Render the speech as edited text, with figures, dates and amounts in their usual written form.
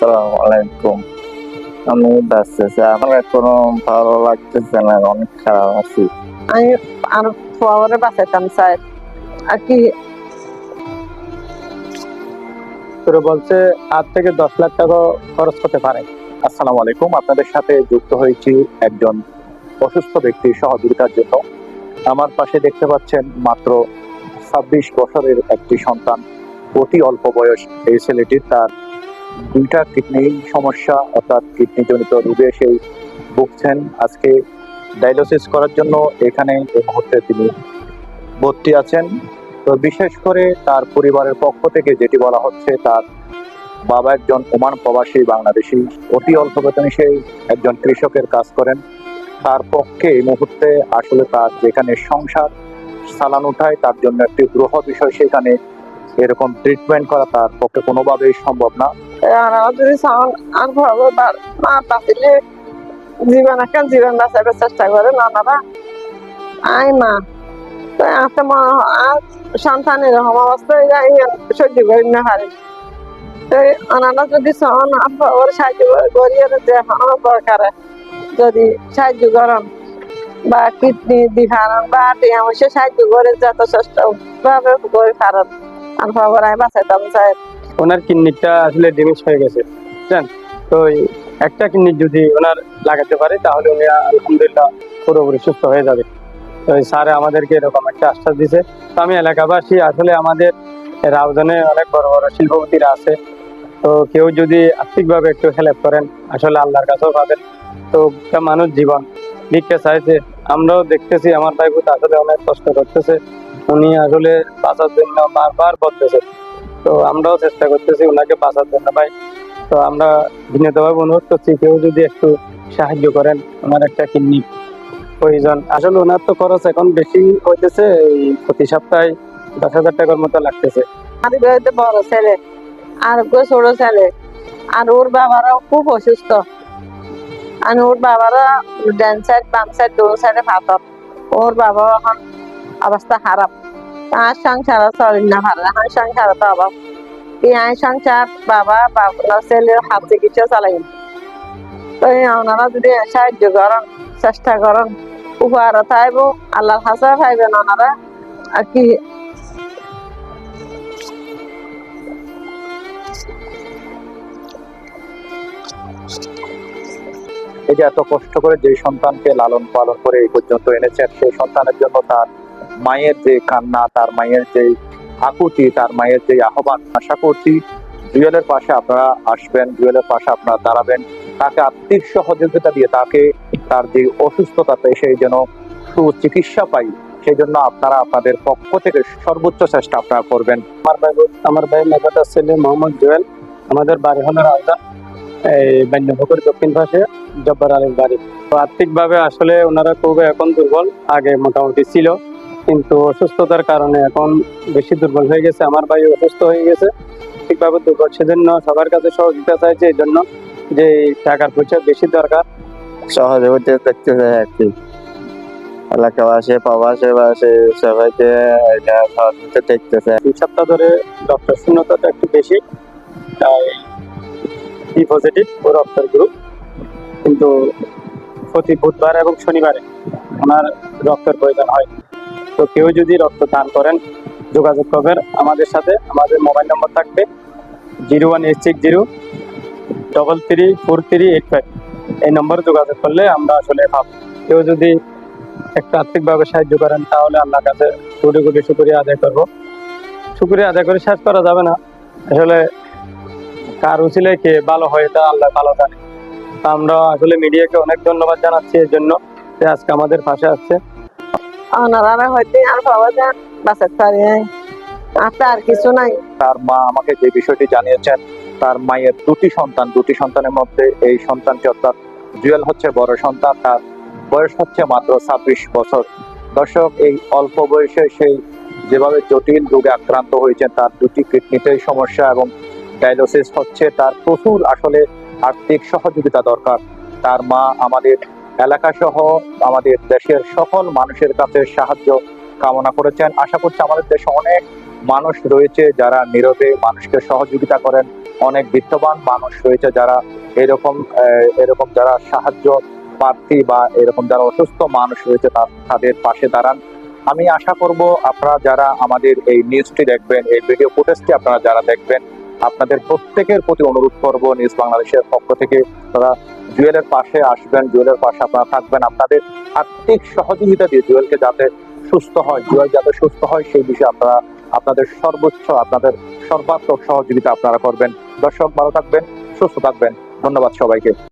আসসালামু আলাইকুম। আমি বাঁচতেছি, আমার এখনো ভালো লাগতেছে না, অনেক খারাপ আছি। আমি আর ফোয়ারে বাঁচাইতাম চাই আর কি। তোরে বলছে 8 থেকে 10 লাখ টাকা খরচ করতে পারে। আসসালামু আলাইকুম, আপনাদের সাথে যুক্ত হয়েছি একজন অসুস্থ ব্যক্তির সহযোগিতার জন্য। আমার পাশে দেখতে পাচ্ছেন মাত্র 26 বছরের একটি সন্তান, অতি অল্প বয়স। এই ছেলেটির তার 2টা কিডনি সমস্যা অর্থাৎ কিডনি জনিত রোগে সেই ভুগছেন। আজকে ডায়ালিসিস করার জন্য এখানে এই মুহূর্তে তিনি ভর্তি আছেন। তো বিশেষ করে তার পরিবারের পক্ষ থেকে যেটি বলা হচ্ছে, তার বাবা একজন ওমান প্রবাসী বাংলাদেশি, অতি অল্প বেতনে সেই একজন কৃষকের কাজ করেন। তার পক্ষে এই মুহূর্তে আসলে তার যেখানে সংসার চালান উঠায়, তার জন্য একটি গ্রহ বিষয়, সেখানে এরকম ট্রিটমেন্ট করা তার পক্ষে কোনোভাবেই সম্ভব না। যদি চান আর ভগবান মা বাঁচিলে জীবন বাঁচাবার চেষ্টা করে নানারা। আই মা আছে মনে আর সন্তান এরকম অবস্থায় সহ্য করি না পারি। ওনারা যদি চান আর সাহায্য করিয়ে যে দরকারে যদি সাহায্য করেন বা কিডনি দিহারণ বা অবশ্যই সাহায্য করে যত চেষ্টা ভাবে করে পারেন আর খবর আমি বাঁচাইতাম চাই। ওনার কিডনিটা আসলে ড্যামেজ হয়ে গেছে, বুঝছেন? তো একটা কিডনি যদি ওনার লাগাতে পারে তাহলে উনি আলহামদুলিল্লাহ পুরোপুরি সুস্থ হয়ে যাবে। তো স্যার আমাদেরকে এরকম একটা আশ্বাস দিছে। তো আমি এলাকাবাসী, আসলে আমাদের রাউজানে অনেক বড় বড় শিল্পপতিরা আছে, তো কেউ যদি আর্থিকভাবে একটু হেল্প করেন আসলে আল্লাহর কাছেও পাবেন। তো একটা মানুষ জীবন ভিক্ষা চাইছে, আমরাও দেখতেছি আমার ভাই বোন আসলে অনেক কষ্ট করতেছে, উনি আসলে বাঁচার জন্য বারবার বলতেছে। তো আমরাও চেষ্টা করতেছি ওনাকে বাঁচার জন্য ভাই। তো আমরা বিনীতভাবে অনুরোধ করছি কেউ যদি একটু সাহায্য করেন, ওনার একটা কিডনি প্রয়োজন। আসলে ওনার তো খরচ এখন বেশি হইতেছে, এই প্রতি সপ্তাহে 10,000 টাকার মতো লাগতেছে। আমার বাড়িতে বড় ছেলে আর ছোট ছেলে, আর ওর বাবারাও খুব অসুস্থ। আর ওর বাবারা ডান সাইড বাম সাইড দু সাইডে পাথর। ওর বাবা এখন অবস্থা খারাপ, আর সংসার চলে না ভালো, এখন সংসার তো অভাব। এই সংসার বাবা ছেলের হাত চিকিৎসা চালাই। তো ওনারা যদি সাহায্য করেন, চেষ্টা করেন, উপহার থাকব আল্লাহর হাসা পাইবেন ওনারা আর কি। এই যে এত কষ্ট করে যে সন্তানকে লালন পালন করে এই পর্যন্ত এনেছেন, সেই সন্তানের জন্য তার মায়ের যে কান্না, তার মায়ের যে আকুতি, তার মায়ের যে আহ্বান, আশা করছি জুয়েলের পাশে আপনারা আসবেন, জুয়েলের পাশে আপনারা দাঁড়াবেন, তাকে আর্থিক সহযোগিতা দিয়ে তাকে তার যে অসুস্থতাতে সেই যেন সুচিকিৎসা পাই, সেই জন্য আপনারা আপনাদের পক্ষ থেকে সর্বোচ্চ চেষ্টা আপনারা করবেন। আমার ভাই মেঘাটার ছেলে মোহাম্মদ জুয়েল, আমাদের বাড়ি হলো রাউজান, এই বান্যপুকুর দক্ষিণ পাশে জব্বার আলীর বাড়ি। তো আর্থিকভাবে আসলে ওনারা খুব এখন দুর্বল, আগে মোটামুটি ছিল, কিন্তু অসুস্থতার কারণে এখন বেশি দুর্বল হয়ে গেছে। আমার ভাই অসুস্থ হয়ে গেছে, ঠিকভাবে দুর্বল, সেজন্য সবার কাছে সহযোগিতা চাইছে, এই জন্য যে টাকার পয়সা বেশি দরকার। সহযোগিতা দেখতেছে আর কি, এলাকাবাসী প্রবাসী বাসী সবাইকে এটা সহযোগিতা দেখতেছে। 2 সপ্তাহ ধরে ডক্টর শূন্যতাটা একটু বেশি, তাই বি পজিটিভ ও রক্তের গ্রুপ, কিন্তু প্রতি বুধবার এবং শনিবারে ওনার রক্তের প্রয়োজন হয়। তো কেউ যদি রক্ত দান করেন যোগাযোগ করবেন আমাদের সাথে। আমাদের মোবাইল নম্বর থাকবে 01860334385। এই নম্বরে যোগাযোগ করলে আমরা আসলে পাবো। কেউ যদি একটু আর্থিকভাবে সাহায্য করেন তাহলে আল্লাহর কাছে কোটি কোটি শুকরিয়া আদায় করবো। শুকরিয়া আদায় করে শেষ করা যাবে না, আসলে কার উচিলে কে ভালো হয় এটা আল্লাহ ভালো জানে। আমরা আসলে মিডিয়াকে অনেক ধন্যবাদ জানাচ্ছি এর জন্য যে আজকে আমাদের পাশে আসছে। ওনারা হয়তো আর পাওয়া যায় বাঁচাতে পারি আর কিছু নাই। তার মা আমাকে যে বিষয়টি জানিয়েছেন, তার মায়ের 2টি সন্তান, 2টি সন্তানের মধ্যে এই সন্তানটি অর্থাৎ জুয়েল হচ্ছে বড় সন্তান, তার বয়স হচ্ছে মাত্র 26 বছর। দর্শক, এই অল্প বয়সে সেই যেভাবে জটিল রোগে আক্রান্ত হয়েছেন, তার 2টি কিডনিতেই সমস্যা এবং ডায়ালিসিস হচ্ছে, তার প্রচুর আসলে আর্থিক সহযোগিতা দরকার। তার মা আমাদের এলাকা সহ আমাদের দেশের সকল মানুষের কাছে সাহায্য কামনা করেছেন। আশা করছি আমাদের দেশে অনেক মানুষ রয়েছে যারা নীরবে মানুষকে সহযোগিতা করেন, অনেক বিত্তবান মানুষ রয়েছে যারা এরকম এরকম যারা সাহায্য প্রার্থী বা এরকম যারা অসুস্থ মানুষ রয়েছে তাদের পাশে দাঁড়ান। আমি আশা করব আপনারা যারা আমাদের এই নিউজটি দেখবেন, এই ভিডিও ফুটেজটি আপনারা যারা দেখবেন, আপনাদের প্রত্যেকের প্রতি অনুরোধ করব নিউজ বাংলাদেশের পক্ষ থেকে তারা জুয়েলের পাশে আসবেন, জুয়েলের পাশে আপনারা থাকবেন। আপনাদের আর্থিক সহযোগিতা দিয়ে জুয়েলকে যাতে সুস্থ হয়, জুয়েল যাতে সুস্থ হয় সেই বিষয়ে আপনারা আপনাদের সর্বোচ্চ, আপনাদের সর্বাত্মক সহযোগিতা আপনারা করবেন। দর্শক ভালো থাকবেন, সুস্থ থাকবেন। ধন্যবাদ সবাইকে।